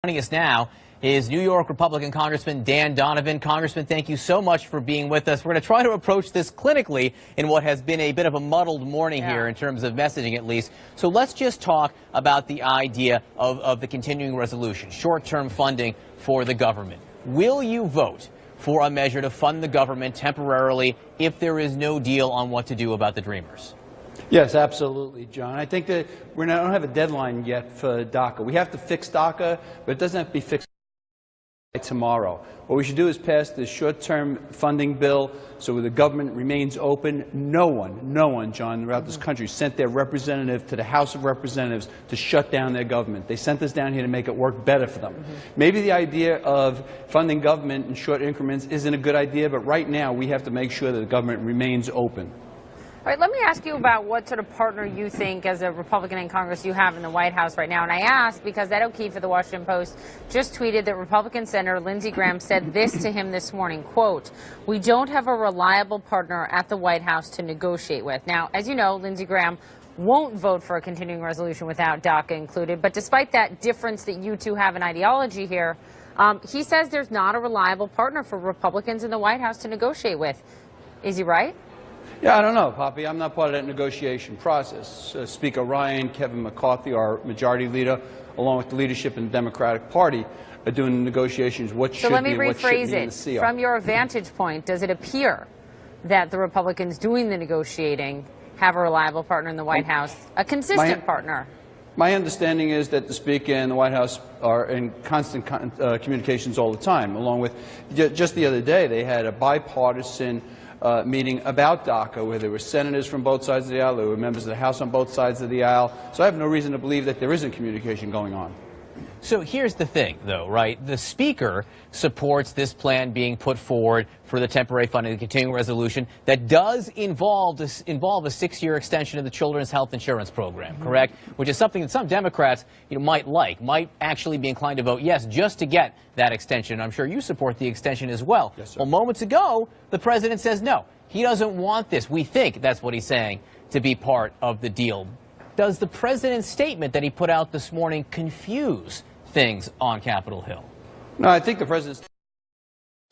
Joining us now is New York Republican Congressman Dan Donovan. Congressman, thank you so much for being with us. We're going to try to approach this clinically in what has been a bit of a muddled morning here in terms of messaging, at least. So let's just talk about the idea of the continuing resolution, short-term funding for the government. Will you vote for a measure to fund the government temporarily if there is no deal on what to do about the Dreamers? Yes, absolutely, John. I think that we don't have a deadline yet for DACA. We have to fix DACA, but it doesn't have to be fixed by tomorrow. What we should do is pass the short-term funding bill so the government remains open. No one, John, throughout this country sent their representative to the House of Representatives to shut down their government. They sent us down here to make it work better for them. Maybe the idea of funding government in short increments isn't a good idea, but right now we have to make sure that the government remains open. All right, let me ask you about what sort of partner you think, as a Republican in Congress, you have in the White House right now. And I ask because Ed O'Keefe of the Washington Post just tweeted that Republican Senator Lindsey Graham said this to him this morning, quote, "We don't have a reliable partner at the White House to negotiate with." Now, as you know, Lindsey Graham won't vote for a continuing resolution without DACA included. But despite that difference that you two have in ideology here, he says there's not a reliable partner for Republicans in the White House to negotiate with. Is he right? Yeah, I don't know, Poppy. I'm not part of that negotiation process. Speaker Ryan, Kevin McCarthy, our majority leader, along with the leadership in the Democratic Party, are doing the negotiations. What should be and what shouldn't be in the CR. From your vantage point, does it appear that the Republicans doing the negotiating have a reliable partner in the White House, a consistent partner? My understanding is that the Speaker and the White House are in constant communications all the time, along with just the other day they had a bipartisan meeting about DACA, where there were senators from both sides of the aisle, there were members of the House on both sides of the aisle. So I have no reason to believe that there isn't communication going on. So here's the thing, though, right? The Speaker supports this plan being put forward for the temporary funding, the continuing resolution, that does involve a 6-year extension of the Children's Health Insurance Program, correct? Which is something that some Democrats might actually be inclined to vote yes, just to get that extension. I'm sure you support the extension as well. Yes, sir. Well, moments ago, the president says no, he doesn't want this. We think, that's what he's saying, to be part of the deal. Does the president's statement that he put out this morning confuse things on Capitol Hill? No, I think the president's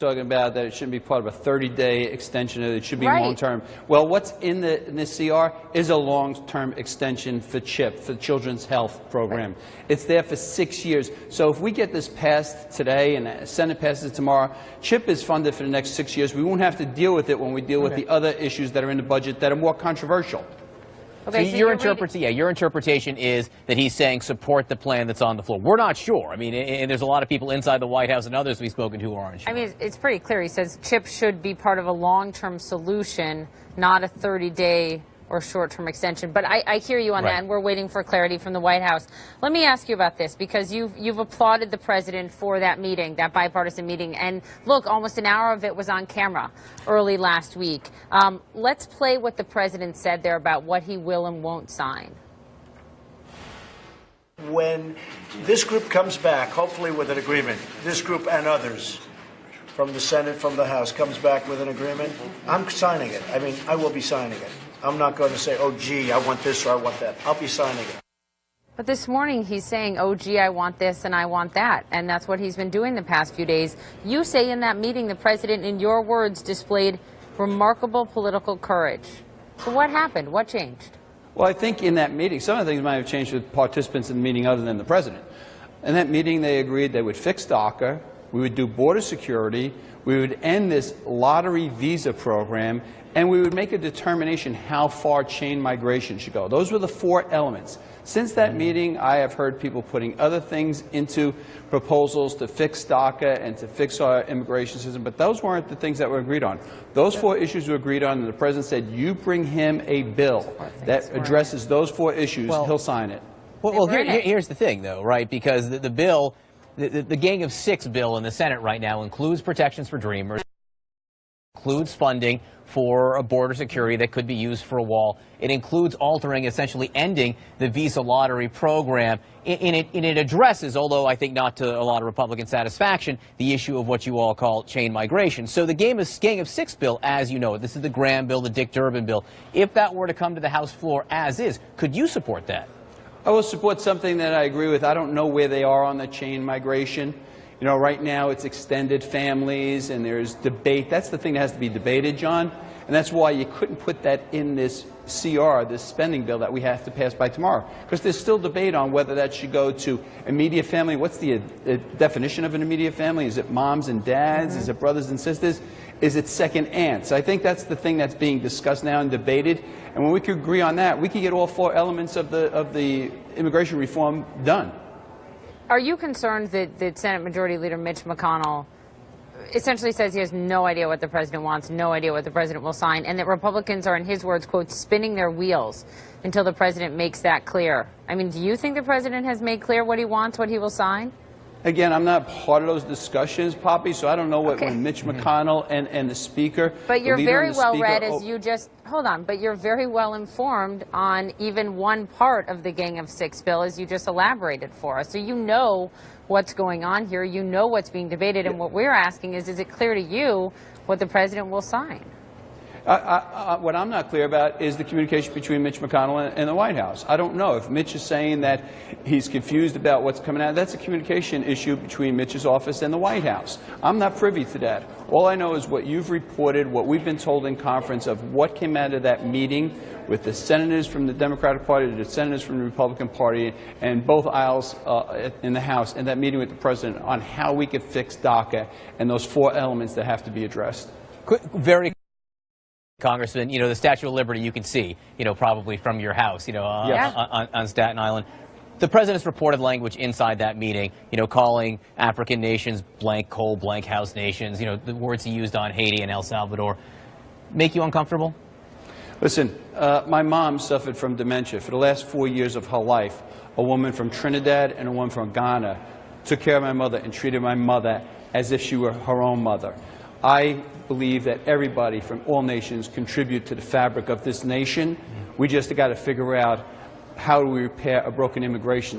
talking about that it shouldn't be part of a 30-day extension, it should be long-term. Well, what's in this CR is a long-term extension for CHIP, for the Children's Health Program. It's there for 6 years. So if we get this passed today and the Senate passes it tomorrow, CHIP is funded for the next 6 years. We won't have to deal with it when we deal with the other issues that are in the budget that are more controversial. Okay, so your interpretation is that he's saying support the plan that's on the floor. We're not sure. I mean, and there's a lot of people inside the White House and others we've spoken to who aren't sure. I mean, it's pretty clear. He says CHIP should be part of a long-term solution, not a 30-day or short-term extension. But I hear you on that, and we're waiting for clarity from the White House. Let me ask you about this, because you've applauded the president for that meeting, that bipartisan meeting. And look, almost an hour of it was on camera early last week. Let's play what the president said there about what he will and won't sign. When this group comes back, hopefully with an agreement, this group and others from the Senate, from the House, comes back with an agreement, I'm signing it. I mean, I will be signing it. I'm not going to say, oh, gee, I want this or I want that. I'll be signing it. But this morning he's saying, oh, gee, I want this and I want that. And that's what he's been doing the past few days. You say in that meeting the president, in your words, displayed remarkable political courage. So what happened? What changed? Well, I think in that meeting, some of the things might have changed with participants in the meeting other than the president. In that meeting, they agreed they would fix DACA, we would do border security, we would end this lottery visa program, and we would make a determination how far chain migration should go. Those were the 4 elements. Since that meeting, I have heard people putting other things into proposals to fix DACA and to fix our immigration system, but those weren't the things that were agreed on. Those 4 issues were agreed on, and the president said, you bring him a bill that addresses those 4 issues, he'll sign it. Well, here's the thing, though, right? Because the bill, the Gang of 6 bill in the Senate right now includes protections for Dreamers, includes funding for a border security that could be used for a wall. It includes altering, essentially ending the visa lottery program. It addresses, although I think not to a lot of Republican satisfaction, the issue of what you all call chain migration. So the Gang of 6 bill, as you know, this is the Graham bill, the Dick Durbin bill. If that were to come to the House floor as is, could you support that? I will support something that I agree with. I don't know where they are on the chain migration. You know, right now it's extended families and there's debate. That's the thing that has to be debated, John. And that's why you couldn't put that in this CR, this spending bill that we have to pass by tomorrow. Because there's still debate on whether that should go to immediate family. What's the definition of an immediate family? Is it moms and dads? Is it brothers and sisters? Is it second aunts? I think that's the thing that's being discussed now and debated. And when we could agree on that, we could get all 4 elements of the immigration reform done. Are you concerned that Senate Majority Leader Mitch McConnell essentially says he has no idea what the president wants, no idea what the president will sign, and that Republicans are, in his words, quote, spinning their wheels until the president makes that clear? I mean, do you think the president has made clear what he wants, what he will sign? Again, I'm not part of those discussions, Poppy, so I don't know what when Mitch McConnell and the Speaker. But you're very well read, as you just, hold on, but you're very well informed on even one part of the Gang of Six bill, as you just elaborated for us. So you know what's going on here, you know what's being debated, and what we're asking is it clear to you what the president will sign? What I'm not clear about is the communication between Mitch McConnell and the White House. I don't know. If Mitch is saying that he's confused about what's coming out, that's a communication issue between Mitch's office and the White House. I'm not privy to that. All I know is what you've reported, what we've been told in conference of what came out of that meeting with the senators from the Democratic Party, the senators from the Republican Party, and both aisles in the House, and that meeting with the president on how we could fix DACA and those 4 elements that have to be addressed. Very Congressman, you know, the Statue of Liberty you can see, you know, probably from your house, you know, on Staten Island. The president's reported language inside that meeting, you know, calling African nations blank coal, blank house nations, you know, the words he used on Haiti and El Salvador, make you uncomfortable? Listen, my mom suffered from dementia. For the last 4 years of her life, a woman from Trinidad and a woman from Ghana took care of my mother and treated my mother as if she were her own mother. I believe that everybody from all nations contribute to the fabric of this nation. We just got to figure out how do we repair a broken immigration